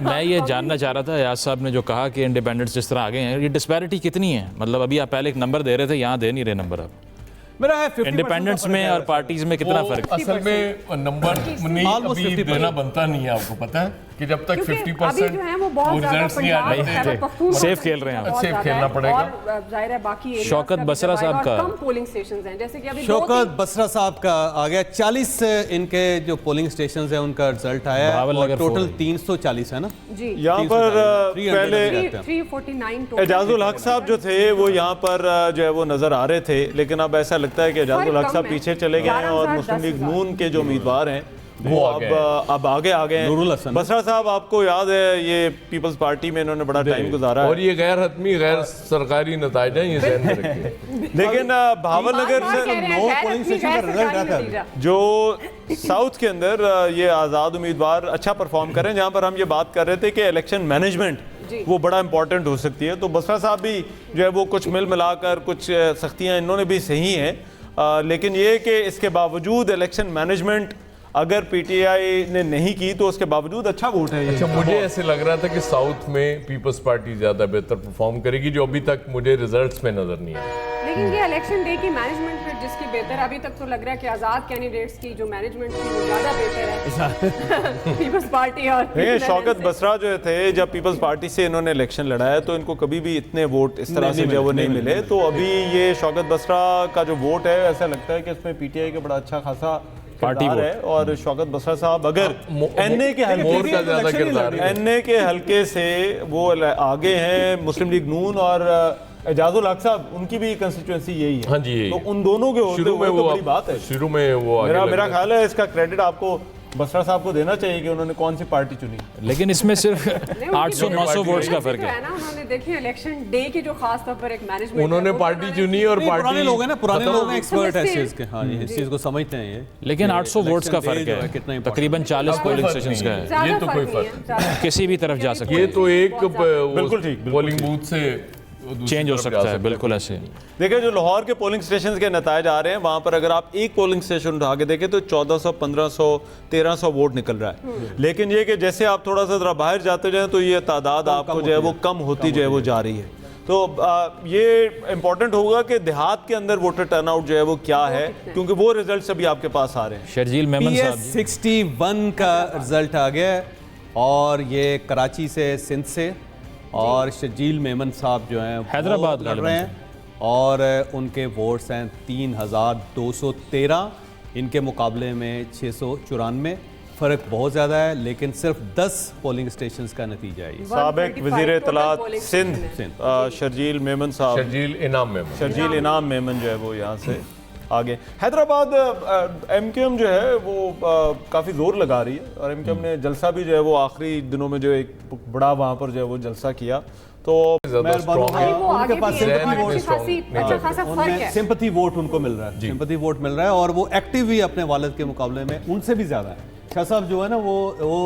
मैं ये जानना चाह रहा था, याद साहब ने जो कहा कि इंडिपेंडेंट्स जिस तरह आगे हैं, ये डिस्पैरिटी कितनी है? मतलब अभी आप पहले एक नंबर दे रहे थे, यहाँ दे नहीं रहे नंबर अब। मेरा है 50% इंडिपेंडेंट्स में और पार्टीज में कितना फर्क? असल में नंबर नहीं अभी देना बनता नहीं है, आपको पता है कि जब तक 50% जो है वो बहुत रिजल्ट्स नहीं आ जाते, सेफ खेल रहे हैं आप। सेफ खेलना पड़ेगा। और जाहिर है बाकी एरियाज शौकत का भी बसरा जब आएगा साहब का- और कम पोलिंग स्टेशंस हैं, जैसे कि अभी शौकत बसरा साहब का आ गया 40 इनके जो पोलिंग स्टेशन है उनका रिजल्ट आया है बहावल और नगर टोटल 4 340 है ना। जी यहाँ पर 300 पहले 349 एजाजुल हक साहब जो थे वो यहाँ पर जो है वो नजर आ रहे थे, लेकिन अब ऐसा लगता है कि एजाजुल हक साहब पीछे चले गए हैं और 11,000 मुस्लिम लीग 10,000 नून के जो उम्मीदवार हैं वो अब आगे आ गए नूरुल हैं। हसन। बसरा साहब आपको याद है ये पीपल्स पार्टी में इन्होंने बड़ा टाइम गुजारा और है, ये गैर हतमी गैर सरकारी नतज हैं, ये ज़हन में रखिए। लेकिन बहावल नगर से पोलिंग स्टेशन का रिजल्ट आता है। जो साउथ के अंदर ये आज़ाद उम्मीदवार अच्छा परफॉर्म करें, जहाँ पर हम ये बात कर रहे थे कि इलेक्शन मैनेजमेंट वो बड़ा इंपॉर्टेंट हो सकती है, तो बसरा साहब भी जो है वो कुछ मिल मिलाकर कुछ सख्तियाँ इन्होंने भी सही हैं, लेकिन ये कि इसके बावजूद इलेक्शन मैनेजमेंट अगर पीटीआई ने नहीं की तो उसके बावजूद अच्छा वोट है ये। अच्छा, मुझे ऐसे लग रहा था कि साउथ में पीपल्स पार्टी ज़्यादा बेहतर परफॉर्म करेगी, जो अभी तक मुझे रिजल्ट्स में नज़र नहीं आया। लेकिन ये इलेक्शन डे की मैनेजमेंट फिर जिसकी बेहतर, अभी तक तो लग रहा है कि आजाद कैंडिडेट्स की जो मैनेजमेंट थी वो ज्यादा बेहतर है पीपल्स पार्टी और देखिए शौकत बसरा जो थे, जब पीपल्स पार्टी से इन्होंने इलेक्शन लड़ाया तो इनको कभी भी इतने वोट इस तरह से जो वो नहीं मिले, तो अभी ये शौकत बसरा का जो वोट है ऐसा लगता है कि इसमें पीटीआई का बड़ा अच्छा खासा पार्टी किरदार है। और शौकत बसरा साहब अगर एनए के मोर का ज़्यादा किरदार है। एनए के हल्के से वो आगे हैं, मुस्लिम लीग नून और एजाजुल हक साहब उनकी भी कंस्टिट्यूएंसी यही है। हाँ जी, यही। तो उन दोनों के होते शुरू में हुए तो वो बड़ी बात है। शुरू में वो आगे मेरा लग मेरा रहे ख्याल है इसका क्रेडिट आपको बसरा साहब को देना चाहिए कि उन्होंने कौन सी पार्टी चुनी। लेकिन इसमें सिर्फ 800-900 वोट्स का फर्क है। उन्होंने देखिए इलेक्शन डे की जो खास तौर पर एक मैनेजमेंट उन्होंने पार्टी चुनी और पुराने पार्टी लोग हैं ना, पुराने खत्म लोग हो हैं, गई। एक्सपर्ट है इस समझते चीज़ के। हाँ, ये इस चीज़ को समझते हैं ये। लेकिन ये 800 वोट्स का election फर्क day जो है, कितना important तकरीबन 40 पोलिंग फर्क स्टेशंस का है, ज्यादा ये तो कोई फर्क नहीं है, ज्यादा। किसी भी तरफ जा सकते ये हैं, तो एक बिल्कुल ठीक, बिल्कुल पोलिंग बूथ से दूसरी चेंज हो तरफ जा सकता है, बिल्कुल ऐसे। देखिए जो लाहौर के पोलिंग स्टेशन के नतायज आ रहे हैं, वहाँ पर अगर आप एक पोलिंग स्टेशन उठा के देखें तो 1400, 1500, 1300 वोट निकल रहा है। लेकिन ये कि जैसे आप थोड़ा सा जरा बाहर जाते जाएं तो ये तादाद आपको जो है वो कम होती जो है वो जा रही है। तो ये इम्पोर्टेंट होगा कि देहात के अंदर वोटर टर्नआउट जो है वो क्या है, क्योंकि वो रिजल्ट अभी आपके पास आ रहे हैं। शर्जील मेमन साहब जी। 61 का रिजल्ट आ गया है और ये कराची से, सिंध से, और शर्जील मेमन साहब जो हैं हैदराबाद लड़ रहे हैं और उनके वोट्स हैं 3213, इनके मुकाबले में 694। फ़र्क बहुत ज़्यादा है, लेकिन सिर्फ 10 पोलिंग स्टेशंस का नतीजा है ये। साबिक 125 वज़ीर total इत्तलात polling Sindh station Sharjeel Memon साहब, शर्जील इनाम में शर्जील इनाम मेमन जो है वो यहाँ से आगे। हैदराबाद एमकेएम जो है वो काफ़ी ज़ोर लगा रही है और एमकेएम ने जलसा भी जो है वो आखिरी दिनों में जो एक बड़ा वहाँ पर जो है वो जलसा किया, तो ज़्यादा स्ट्रॉन्ग अभी है। वो आगे उनके पास भी है, ज़हन और इतने अच्छी खासी strong नहीं अच्छा लगते। खासा फर्क उनमें है। सिंपैथी वोट उनको मिल रहा है, सिंपैथी वोट मिल रहा है और वो एक्टिव भी अपने वालिद के मुकाबले में उनसे भी ज़्यादा है। शाह साहब जो है ना वो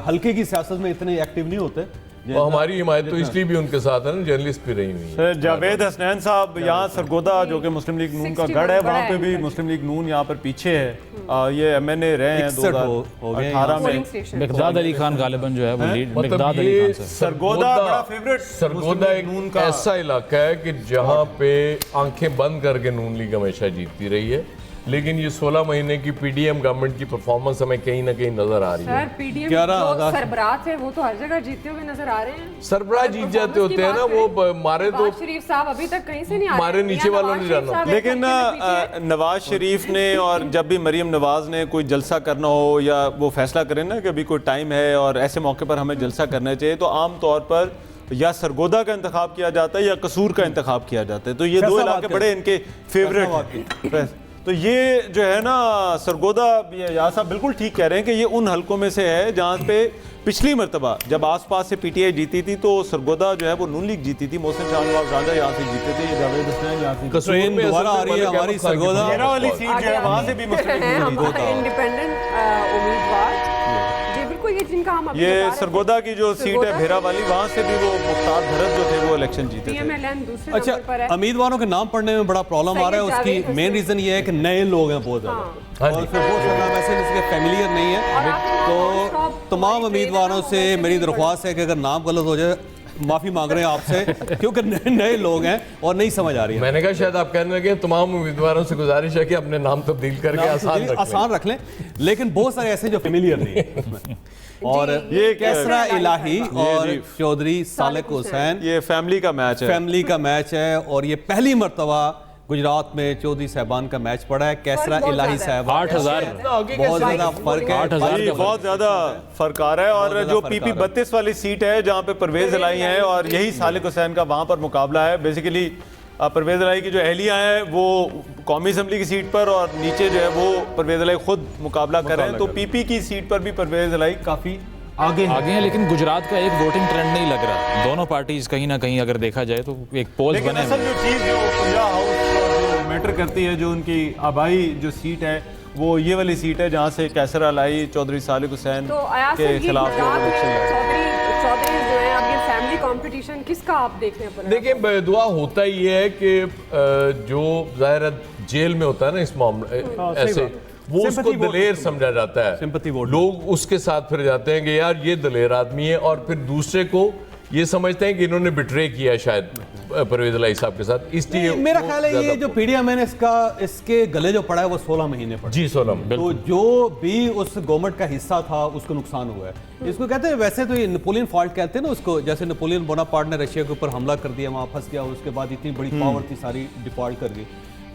हल्के की सियासत में इतने एक्टिव नहीं होते। और हमारी हिमायत तो इसलिए भी उनके साथ है ना, जर्नलिस्ट भी रही हुई है। जावेद हसनैन साहब यहाँ सरगोदा जो कि मुस्लिम लीग नून का 61 गढ़ है, बड़ा वहाँ है पे भी इनका। मुस्लिम लीग नून यहाँ पर पीछे है। ये एमएनए रहे हैं 61 हो गए 2018 पोलिंग में। स्टेशन मिकदाद अली खान गालिबन जो है वो लीड, मतलब मिकदाद अली ये खान साहब। सरगोदा बड़ा फेवरेट सरगोदा एक नून का ऐसा इलाका है कि जहाँ पे आंखें बंद करके नून लीग हमेशा जीतती रही है, लेकिन ये 16 महीने की पीडीएम गवर्नमेंट की परफॉर्मेंस हमें कहीं ना कहीं नजर आ रही है। सर पीडीएम 11,000 जो सरबराह थे वो तो हर जगह जीतते हुए नजर आ रहे हैं। सरबराह जीत जाते होते हैं ना, वो मारे तो नवाज शरीफ साहब अभी तक कहीं से नहीं आए। हमारे नीचे वालों ने जाना। लेकिन नवाज शरीफ ने और जब भी मरीम नवाज ने कोई जलसा करना हो या वो फैसला करें ना कि अभी कोई टाइम है और ऐसे मौके पर हमें जलसा करना चाहिए, तो आम तौर पर या सरगोदा का इंतखाब किया जाता है या कसूर का इंतखाब किया जाता है। तो ये दो इलाके बड़े इनके फेवरेट हैं। तो ये जो है ना सरगोदा, यहाँ साहब बिल्कुल ठीक कह रहे हैं कि ये उन हलकों में से है जहाँ पे पिछली मरतबा जब आसपास से पीटीआई जीती थी तो सरगोदा जो है वो नून लीग जीती थी। मोहसिन शाहनवाज राजा यहाँ से जीते थे, ये जावेद हसनैन यहाँ से। कसूर में दोबारा आ रही है हमारी सरगोदा। मेरा वाली सीट जो है वहाँ से भी मुस्लिम लीग हैं जीती हम है। इंडिपेंडेंट उम्मीदवार जी, बिल्कुल ये जिनका हम अभी ये बता रहे थे। सरगोदा की जो सीट है सरगोदा भेरा से वाली, वहाँ से भी वो मुख्तार भरत जो थे वो इलेक्शन जीते थे। PMLN दूसरे अच्छा, नंबर पर है। उम्मीदवारों के नाम पढ़ने में बड़ा प्रॉब्लम आ रहा है। सैयद उसकी जावेद मेन हुसैन। रीजन ये है कि नए लोग हैं बहुत हाँ ज़्यादा, और जी। फिर बहुत ज़्यादा वैसे इसके फैमिलियर नहीं और है। आपके तो non-stop तमाम हमारी उम्मीदवारों ट्रेन से है ना, वो मेरी वैसे नहीं दरख्वास्त है कि अगर नाम गलत हो जाए माफ़ी मांग रहे हैं आपसे, क्योंकि नए लोग हैं और नहीं समझ आ रही है। मैंने कहा शायद आप कहने लगे तमाम उम्मीदवारों से गुजारिश है कि अपने नाम तब्दील करके आसान रख लें। लेकिन बहुत सारे ऐसे जो फेमिलियर नहीं है उसमें। और ये कैसरा इलाही और जी। चौधरी सालिक हुसैन, ये फैमिली का मैच है। फैमिली का मैच है, और ये पहली मरतबा गुजरात में चौधरी साहबान का मैच पड़ा है। कैसरा बहुत इलाही ज़्यादा है। साहब 8,000 बहुत ज्यादा फर्क है। 8,000 जी, बहुत ज्यादा फर्क आ रहा है। और ज्यादा जो फर्क पीपी आ रहा है। 32 वाली सीट है जहाँ पे परवेज इलाही हैं और यही सालिक हुसैन का वहाँ पर मुकाबला है। बेसिकली परवेज इलाही की जो अहलिया है वो कौमी असम्बली की सीट पर, और नीचे जो है वो परवेज इलाही खुद मुकाबला कर रहे हैं। तो पीपी की सीट पर भी परवेज इलाही काफी आगे हैं, लेकिन गुजरात का एक वोटिंग ट्रेंड नहीं लग रहा। दोनों पार्टीज कहीं ना कहीं अगर देखा जाए तो एक पोल्स लेकिन बने असल जो चीज़ जो पंजाब हाउस जो मैटर करती है, जो उनकी आबाई जो सीट है वो ये वाली सीट है जहाँ से कैसर इलाही चौधरी सालिक हुसैन तो अयाज के सर, ये खिलाफ गुजरात में इलेक्शन लड़े। चौधरी जो है, अब ये फैमिली कंपटीशन किसका आप देखने पर देखिए बेदुआ होता ही है कि जो जाहिर है जेल में होता है ना इस मामले ऐसे वो उसको Sympathy vote दलेर समझा जाता है। Sympathy vote। लोग उसके साथ फिर जाते हैं कि यार ये दलेर आदमी है, और फिर दूसरे को ये समझते हैं कि इन्होंने बिट्रे किया है शायद परवेज इलाही साहब के साथ, इसलिए मेरा वो ख्याल है ये ज्यादा- जो पीडीएम है इसके गले जो पड़ा है वो 16 महीने पड़ा। जी सोलम तो जो भी उस गवर्नमेंट का हिस्सा था उसको नुकसान हुआ है। इसको कहते हैं वैसे तो ये नेपोलियन फॉल्ट कहते हैं ना उसको, जैसे नेपोलियन बोनापार्ट ने रशिया के ऊपर हमला कर दिया, वहाँ फंस गया, उसके बाद इतनी बड़ी पावर थी सारी डिफॉल्ट कर गई।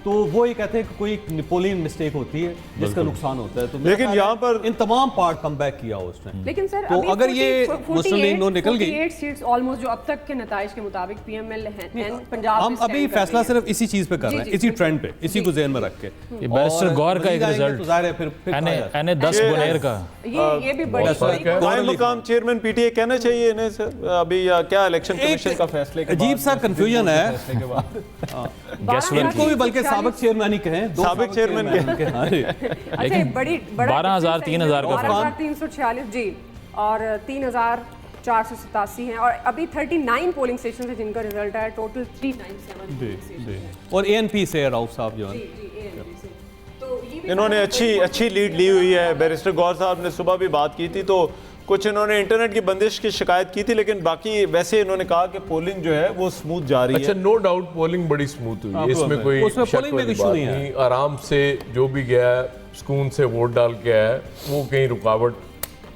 तो वो ये कहते हैं कि कोई नेपोलियन मिस्टेक होती है जिसका नुकसान होता है। तो मेरा लेकिन ख्याल है यहाँ पर- इन तमाम पार्ट कम बैक किया उसने। लेकिन सर तो अभी अगर ये 48 मुस्लिम लीग नो निकल गई, 48 सीट्स ऑलमोस्ट जो अब तक के नताइज के मुताबिक PMLN पंजाब हम में अभी stand कर फैसला रही है। सिर्फ इसी चीज पे कर जी, रहे हैं, जी, इसी बिल्कुल। ट्रेंड पे, इसी को ज़हन में रख के। ये बैरिस्टर और गौर का एक मज़ीद आएंगे रिजल्ट तो ज़ाहिर है फिर कहा जाता है। एने 10 गुनेर का ये भी बड़ी फर्क है। कायम मुकाम चेयरमैन पीटीए कहना चाहिए इन्हें सर अभी, या क्या इलेक्शन कमीशन का फैसले के अजीब बाद? सा कंफ्यूजन है। गैसवन इनको भी बल्कि साबिक चेयरमैन ही कहें, दो साबिक चेयरमैन हैं उनके। हाँ जी। अच्छा, ये बड़ी बड़ा 12,000 difference है। 3,000 का फर्क। 12,346 जी, और 3,487 हैं, और अभी 39 पोलिंग स्टेशन है जिनका रिजल्ट है, टोटल 397 और एएनपी से राउफ साहब जो है, तो ये भी इन्होंने अच्छी लीड ली हुई है। बैरिस्टर गौर साहब ने सुबह भी बात की थी, तो कुछ इन्होंने इंटरनेट की बंदिश की शिकायत की थी, लेकिन बाकी वैसे इन्होंने कहा कि पोलिंग जो है वो स्मूथ जा रही अच्छा है। नो डाउट पोलिंग बड़ी स्मूथ हुई है, इसमें कोई उसमें शक polling में वाली issue बात नहीं है। नहीं। आराम से जो भी गया है सुकून से वोट डाल के आया है, वो कहीं रुकावट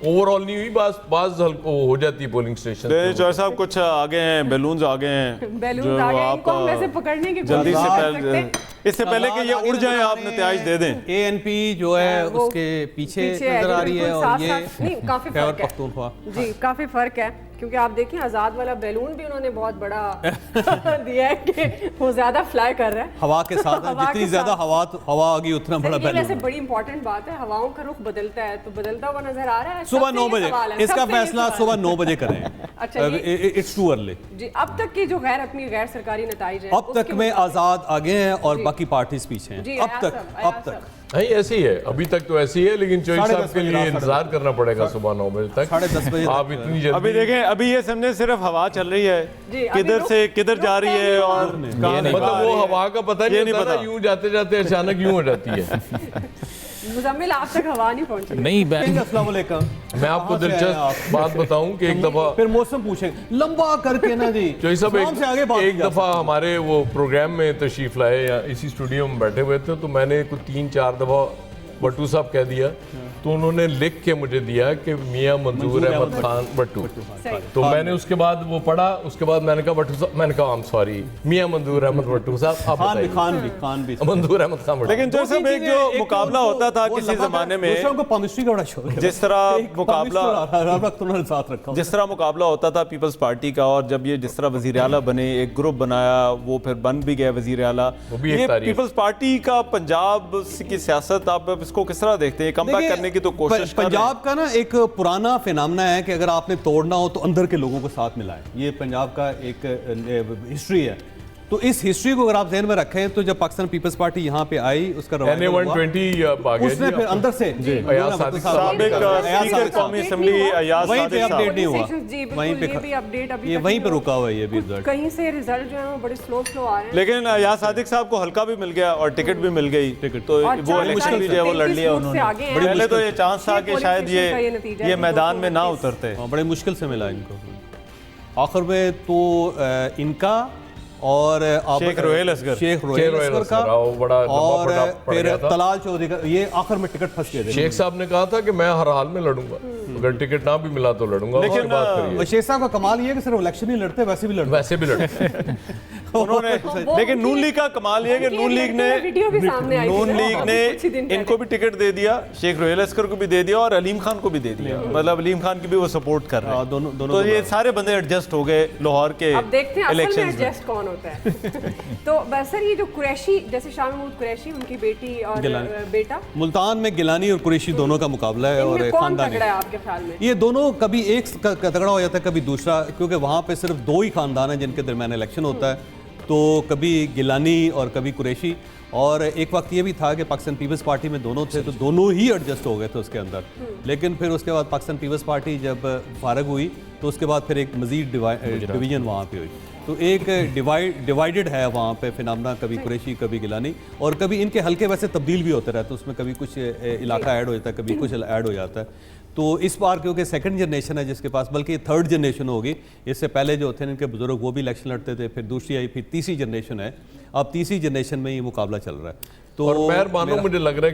ओवरऑल नहीं हुई। बाज हो जाती है पोलिंग स्टेशन चौधरी साहब कुछ आगे हैं, बैलून्स आगे हैं, बैलून जो आ गए, आप इनको हम वैसे पकड़ने की जल्दी कोशिश से कर पहले, सकते। इससे पहले कि ये उड़ जाए आप नतज दे दें। एएनपी जो है वो उसके पीछे है, नजर आ जी, रही है, बिल्कुल और साथ ये साथ- नहीं, काफी खैबर फर्क है। पख्तूनख्वा। जी काफी फर्क है, क्योंकि आप देखें आजाद वाला बैलून भी उन्होंने बहुत बड़ा दिया है कि वो ज्यादा फ्लाई कर रहा है हवा के साथ है, हवा जितनी के ज्यादा साथ। हवा आ गई उतना बड़ा ये वैसे बैलून। बड़ी इंपॉर्टेंट बात है, हवाओं का रुख बदलता है, तो बदलता हुआ नजर आ रहा है। सुबह सबसे 9 ये बजे सवाल है, इसका सबसे ये फैसला सवाल सुबह है। 9 बजे करें। अच्छा, इट्स टू अर्ली। जी, अब तक की जो अपनी गैर सरकारी नताइज है अब तक में आजाद आगे हैं और बाकी पार्टीज पीछे हैं। जी, अब अयाज तक साहब, अब अयाज तक साहब। नहीं ऐसी है, अभी तक तो ऐसी है, लेकिन चौधरी 10:30 साहब के बजे लिए रात, इंतजार करना पड़ेगा सुबह 9 बजे तक। 10:30 बजे आप तक इतनी अभी जल्दी देखें, अभी ये समझे सिर्फ हवा चल रही है, जी, अभी किधर से रुक- किधर जा रही है और कहाँ नहीं से मतलब आ वो रही है। हवा का पता ये नहीं नहीं होता ना, पता। यूं जाते जाते अचानक यूं हो जाती है। मुजम्मिल आप तक हवा नहीं पहुंची। नहीं अस्सलाम वालेकुम। मैं आपको कहाँ से आए दिलचस्प आप? बात बताऊं कि एक दफा फिर मौसम पूछेंगे लंबा करके ना जी। चौधरी साहब आराम से आगे बात एक की जा दफा हमारे वो प्रोग्राम में तशरीफ लाए या इसी स्टूडियो में बैठे हुए थे, तो मैंने कुछ 3-4 दफा भट्टू साहब कह दिया, तो उन्होंने लिख के मुझे दिया कि मियां मंजूर अहमद खान भट्टू। सही। तो मैंने उसके बाद वो पढ़ा, उसके बाद मैंने कहा भट्टू साहब, मैंने कहा आई एम सॉरी मियां मंजूर अहमद भट्टू साहब, आप खान भी बताइए। खान भी मंजूर अहमद खान भट्टू। लेकिन चौधरी साहब एक जो मुकाबला होता था किसी जमाने में, दूसरों को पॉमिस्ट्री का बड़ा शौक है। जिस तरह एक मुकाबला pamistry हर वक्त उन्होंने साथ रखा। जिस तरह मुकाबला होता था पीपल्स पार्टी का, और जब ये जिस तरह वजीर आला बने, एक ग्रुप बनाया, वो फिर बन भी गया वजीर आला, वो भी एक ये तारीफ। पीपल्स पार्टी का पंजाब की सियासत आप इसको किस तरह देखते हैं? कम बैक करने की तो कोशिश कर रहे हैं। पंजाब का ना एक पुराना फिनोमेना है कि अगर आपने तोड़ना हो तो अंदर के लोगों को साथ मिलाएं। ये पंजाब का एक हिस्ट्री है। तो इस हिस्ट्री को अगर आप ध्यान में रखें तो जब पाकिस्तान पीपल्स पार्टी यहाँ पे आई उसका revival NA हुआ, 120 आ गया उसने जी फिर अंदर से अयाज सादिक साहब साबिक अयाज स्पीकर सादिक कौमी असेंबली अयाज वहीं पे सादिक साहब अपडेट नहीं हुआ, जी, बिल्कुल, वहीं पे ये भी अपडेट अभी ये तक वहीं नहीं पे हुआ। रुका हुआ है ये भी रिजल्ट। कहीं से रिजल्ट जो है वो बड़े स्लो आ रहे हैं। लेकिन अयाज सादिक साहब को हल्का भी मिल गया और टिकट भी मिल गई, तो और वो इलेक्शन भी जो है वो लड़ लिया उन्होंने। पहले तो ये चांस था कि शायद ये मैदान में ना उतरते। बड़े मुश्किल से मिला इनको आखिर में तो इनका और शेख रोहेल असगर असगर का बड़ा और लंबा पड़ फिर गया था। तलाल चौधरी का ये आखिर में टिकट फंस गए थे। शेख साहब ने कहा था कि मैं हर हाल में लड़ूंगा, अगर टिकट ना भी मिला तो लड़ूंगा। लेकिन और बात करिए, और शेख साहब का कमाल ये है कि सिर्फ इलेक्शन ही लड़ते वैसे भी लड़ते वैसे भी लड़ते उन्होंने। लेकिन नून लीग का कमाल ये है कि नून लीग ने वीडियो भी सामने आई थी नून ना, लीग कुछ ही दिन ने पहले। इनको भी टिकट दे दिया, शेख रोहेल असगर को भी दे दिया और अलीम खान को भी दे दिया। मतलब अलीम खान की भी वो सपोर्ट कर रहे हैं। दोनों तो ये सारे बंदे एडजस्ट हो गए लाहौर के अब देखते हैं असल में इलेक्शंस में। एडजस्ट कौन होता है। तो बसर ये जो कुरैशी जैसे शाह महमूद कुरैशी उनकी बेटी और बेटा, मुल्तान में गिलानी और कुरैशी दोनों का मुकाबला है और इनमें कौन खानदानी तगड़ा है आपके ख्याल में? ये दोनों कभी एक तगड़ा हो जाता है कभी दूसरा, क्योंकि वहाँ पे सिर्फ दो ही खानदान हैं जिनके दरमियान इलेक्शन होता है, तो कभी गिलानी और कभी कुरैशी। और एक वक्त ये भी था कि पाकिस्तान पीपल्स पार्टी में दोनों थे तो दोनों ही एडजस्ट हो गए थे उसके अंदर, लेकिन फिर उसके बाद पाकिस्तान पीपल्स पार्टी जब फारग हुई तो उसके बाद फिर एक मजीद डिवीजन वहाँ पे हुई, तो एक डिवाइडेड है वहाँ पे फिनामना, कभी कुरैशी कभी गिलानी, और कभी इनके हल्के वैसे तब्दील भी होते रहते हैं, उसमें कभी कुछ इलाका ऐड हो जाता है, कभी कुछ ऐड हो जाता है। तो इस बार क्योंकि सेकंड जनरेशन है जिसके पास, बल्कि ये थर्ड जनरेशन होगी, इससे पहले जो थे इनके बुजुर्ग वो भी इलेक्शन लड़ते थे, फिर दूसरी आई, फिर तीसरी जनरेशन है, अब तीसरी जनरेशन में ये मुकाबला चल रहा है। तो और मेहरबानों मुझे लग रहा है